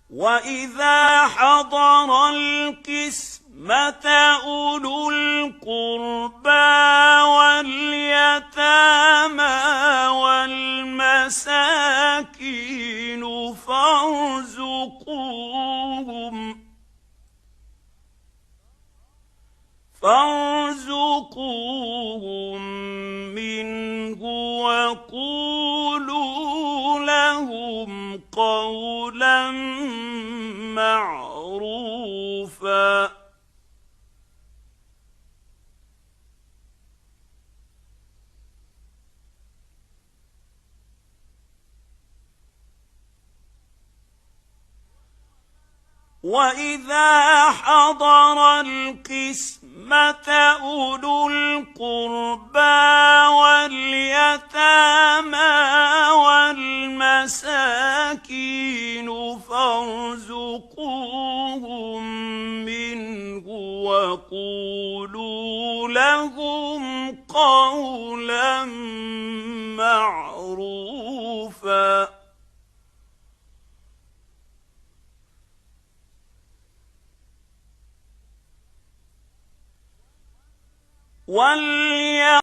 وإذا حضر القسمة أولو القربى واليتامى والمساكين فارزقوهم منه وقولوا لهم قولا معروفا. وإذا حضر القسمة أولو القربى واليتامى والمساكين فارزقوهم منه وقولوا لهم قولا معروفا.